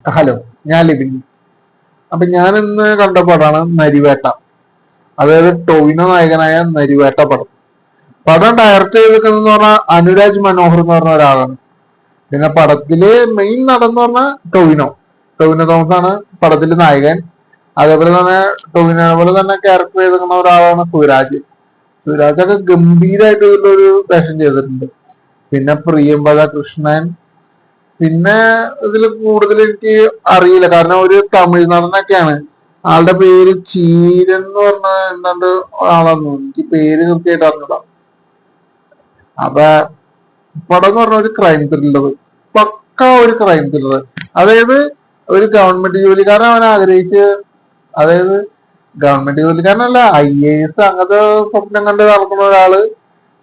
Hello, ഞാൻ ലിബിൻ. അപ്പൊ ഞാൻ ഇന്ന് കണ്ട പടമാണ് നരിവേട്ട. അതായത് ടൊവിനോ നായകനായ നരിവേട്ട പടം. പടം ഡയറക്ട് ചെയ്തിരിക്കുന്നത് പറഞ്ഞാൽ അനുരാജ് മനോഹർ എന്ന് പറഞ്ഞ ഒരാളാണ്. പിന്നെ പടത്തില് മെയിൻ നടൻ എന്ന് പറഞ്ഞാൽ ടൊവിനോ ടൊവിനോ തോമസ് ആണ് പടത്തില് നായകൻ. അതേപോലെ തന്നെ ടൊവിനോ പോലെ തന്നെ ക്യാരക്ടർ ചെയ്തിരിക്കുന്ന ഒരാളാണ് സുരാജ്. സുരാജൊക്കെ ഗംഭീരമായിട്ട് ഇതിലൊരു വേഷം ചെയ്തിട്ടുണ്ട്. പിന്നെ പ്രിയംവദ കൃഷ്ണൻ. പിന്നെ ഇതിൽ കൂടുതൽ എനിക്ക് അറിയില്ല, കാരണം ഒരു തമിഴ് നടനൊക്കെയാണ്. ആളുടെ പേര് ചീരൻ എന്ന് പറഞ്ഞ എന്താണ്ട് ആളാന്ന്, എനിക്ക് പേര് കൃത്യമായിട്ട് അറിഞ്ഞൂടാ. അപ്പൊ പടം എന്ന് പറഞ്ഞ ഒരു ക്രൈം ത്രില്ലർ, പക്ക ഒരു ക്രൈം ത്രില്ലർ. അതായത് ഒരു ഗവൺമെന്റ് ജോലിക്കാരൻ അവൻ ആഗ്രഹിച്ച്, അതായത് ഗവൺമെന്റ് ജോലിക്കാരനല്ല, IAS അങ്ങനത്തെ സ്വപ്നം കണ്ട് നടക്കുന്ന ഒരാള്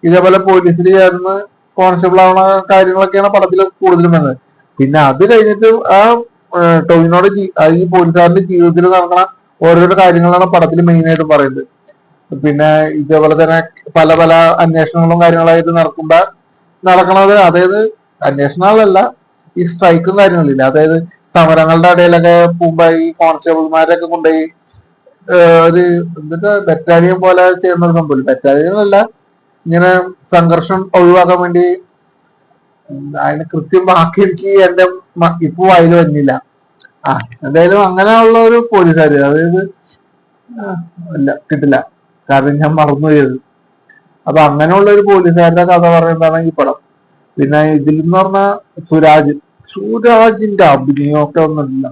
ഇതേപോലെ പോലീസിൽ ചേർന്ന് കോൺസ്റ്റബിൾ ആവുന്ന കാര്യങ്ങളൊക്കെയാണ് പടത്തിൽ കൂടുതലും വരുന്നത്. പിന്നെ അത് കഴിഞ്ഞിട്ട് ടൊവിനോട് ഈ പോലീസുകാരുടെ ജീവിതത്തിൽ നടക്കുന്ന ഓരോരോ കാര്യങ്ങളാണ് പടത്തിൽ മെയിൻ ആയിട്ട് പറയുന്നത്. പിന്നെ ഇതേപോലെ തന്നെ പല പല അന്വേഷണങ്ങളും കാര്യങ്ങളായിട്ട് നടക്കണത്, അതായത് അന്വേഷണങ്ങളല്ല, ഈ സ്ട്രൈക്കും കാര്യങ്ങളില്ല, അതായത് സമരങ്ങളുടെ ഇടയിലൊക്കെ പോകുമ്പോ ഈ കോൺസ്റ്റബിൾമാരൊക്കെ കൊണ്ടുപോയി ഒരു എന്നിട്ട് ബറ്റാലിയൻ പോലെ ചെയ്യുന്ന ഒരു സംഭവം. ബറ്റാലിയൻ അല്ല, ഇങ്ങനെ സംഘർഷം ഒഴിവാക്കാൻ വേണ്ടി അതിന് കൃത്യം വാക്ക് എനിക്ക് എന്റെ ഇപ്പൊ വായിൽ വരുന്നില്ല. എന്തായാലും അങ്ങനെയുള്ള ഒരു പോലീസുകാര്, അതായത് ഇല്ല കിട്ടില്ല, കാരണം ഞാൻ മറന്നുപോയത്. അപ്പൊ അങ്ങനെയുള്ള ഒരു പോലീസുകാരുടെ കഥ പറയുന്നതാണ് ഈ പടം. പിന്നെ ഇതിൽ എന്ന് പറഞ്ഞാൽ സുരാജിന്റെ അഭിനയമൊക്കെ ഒന്നുമില്ല,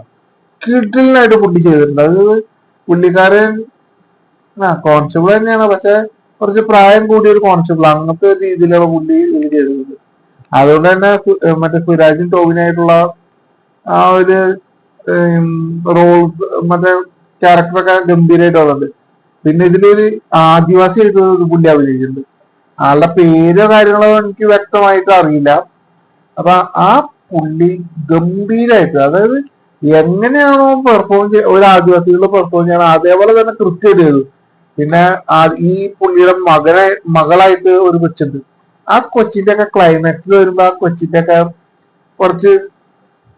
കിടിലനായിട്ട് പുള്ളി ചെയ്തിട്ടുണ്ട്. അതായത് പുള്ളിക്കാരൻ കോൺസ്റ്റബിൾ തന്നെയാണ്, പക്ഷെ കുറച്ച് പ്രായം കൂടിയ ഒരു കോൺസ്റ്റബിൾ, അങ്ങനത്തെ ഒരു രീതിയിലുള്ള പുള്ളി ഇത് ചെയ്തിട്ടുണ്ട്. അതുകൊണ്ട് തന്നെ മറ്റേ സുരാജും ടോവിനായിട്ടുള്ള ആ ഒരു റോൾ, മറ്റേ ക്യാരക്ടറൊക്കെ ഗംഭീരമായിട്ട് വന്നിട്ടുണ്ട്. പിന്നെ ഇതിലൊരു ആദിവാസി ആയിട്ട് ഒരു പുള്ളി അഭിനയിച്ചിട്ടുണ്ട്. ആളുടെ പേരോ കാര്യങ്ങളോ എനിക്ക് വ്യക്തമായിട്ട് അറിയില്ല. അപ്പൊ ആ പുള്ളി ഗംഭീരായിട്ട്, അതായത് എങ്ങനെയാണോ പെർഫോം ഒരു ആദിവാസികളെ പെർഫോം ചെയ്യണം അതേപോലെ തന്നെ കൃത്യമായിട്ട് ചെയ്തു. പിന്നെ ഈ പുള്ളിയുടെ മകളായിട്ട് ഒരു കൊച്ചുണ്ട്. ആ കൊച്ചിന്റെ ഒക്കെ ക്ലൈമാക്സിൽ വരുമ്പോ ആ കൊച്ചിന്റെ ഒക്കെ കുറച്ച്,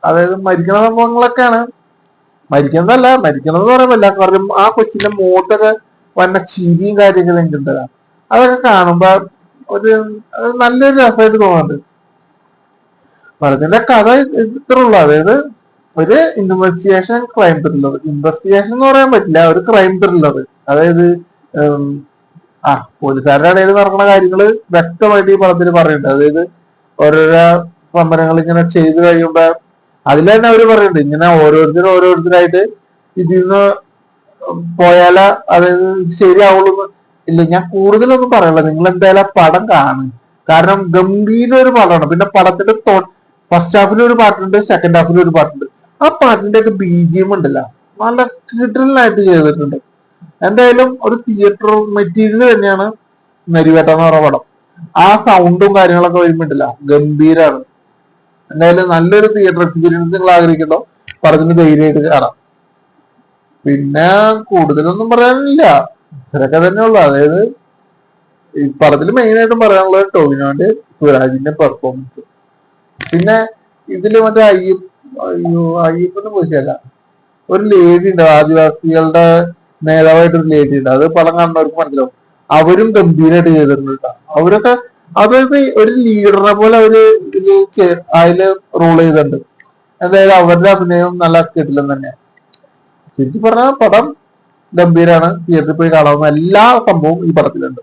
അതായത് മരിക്കണ സംഭവങ്ങളൊക്കെയാണ്, മരിക്കണമെന്ന് പറയുമ്പല്ല, കാരണം ആ കൊച്ചിന്റെ മുഖത്തൊക്കെ വന്ന ചിരിയും കാര്യങ്ങളും എനിക്കുണ്ടല്ല, അതൊക്കെ കാണുമ്പോ ഒരു നല്ലൊരു രസമായിട്ട് തോന്നുന്നുണ്ട്. പടത്തിന്റെ കഥ ഇത്ര ഉള്ളു, അതായത് ഒരു ഇൻവെസ്റ്റിഗേഷൻ ക്രൈം ത്രില്ലർ. ഇൻവെസ്റ്റിഗേഷൻ എന്ന് പറയാൻ പറ്റില്ല, ഒരു ക്രൈം ത്രില്ലർ. അതായത് പോലീസുകാരുടെ ഇടയിൽ നടക്കുന്ന കാര്യങ്ങൾ വ്യക്തമായിട്ട് ഈ പടത്തിൽ പറയുന്നുണ്ട്. അതായത് ഓരോരോ സമരങ്ങൾ ഇങ്ങനെ ചെയ്തു കഴിയുമ്പോ അതിൽ തന്നെ അവര് പറയുന്നുണ്ട്, ഇങ്ങനെ ഓരോരുത്തരായിട്ട് ഇതിൽ നിന്ന് പോയാല, അതായത് ശരിയാവുള്ളൂ. ഇല്ല, ഞാൻ കൂടുതലൊന്നും പറയല്ല, നിങ്ങൾ എന്തായാലും ആ പടം കാണും, കാരണം ഗംഭീര ഒരു പടമാണ്. പിന്നെ പടത്തിന്റെ ഫസ്റ്റ് ഹാഫിൽ ഒരു പാട്ടുണ്ട്, സെക്കൻഡ് ഹാഫിൽ ഒരു പാട്ടുണ്ട്. ആ പാട്ടിന്റെ ഒക്കെ BGM ഉണ്ടല്ല, നല്ല കിടലായിട്ട് ചെയ്തിട്ടുണ്ട്. എന്തായാലും ഒരു തിയേറ്റർ മെറ്റീരിയൽ തന്നെയാണ് നരിവേട്ട എന്ന് പറയുന്ന പടം. ആ സൗണ്ടും കാര്യങ്ങളൊക്കെ വരുമ്പോണ്ടല്ല, ഗംഭീരാണ്. എന്തായാലും നല്ലൊരു തിയേറ്റർ എക്സ്പീരിയൻസ് നിങ്ങൾ ആഗ്രഹിക്കണ്ടോ, പടത്തിന് ധൈര്യമായിട്ട് കാണാം. പിന്നെ കൂടുതലൊന്നും പറയാനില്ല, ഇതൊക്കെ തന്നെ ഉള്ളു. അതായത് ഈ പടത്തിൽ മെയിൻ ആയിട്ടും പറയാനുള്ളത് ടോവിനോന്റെ സുരാജിന്റെ പെർഫോമൻസ്. പിന്നെ ഇതില് മറ്റേ അയ്യപ്പനെ കുറിച്ചല്ല, ഒരു ലേഡി ഉണ്ട്, ആദിവാസികളുടെ നേതാവായിട്ടൊരു ലേഡി ഉണ്ട്, അത് പടം കാണുന്നവർക്ക് മനസ്സിലാവും. അവരും ഗംഭീരമായിട്ട് ചെയ്തിട്ടുണ്ട് കേട്ടോ. അവരൊക്കെ അതായത് ഒരു ലീഡറിനെ പോലെ അവര് അതില് റോൾ ചെയ്തിട്ടുണ്ട്. എന്തായാലും അവരുടെ അഭിനയം നല്ല കിട്ടില്ലെന്ന് തന്നെ. ശരിക്കും പറഞ്ഞാൽ പടം ഗംഭീരാണ്, തിയേറ്ററിൽ പോയി കാണാവുന്ന എല്ലാ സംഭവവും ഈ പടത്തിലുണ്ട്.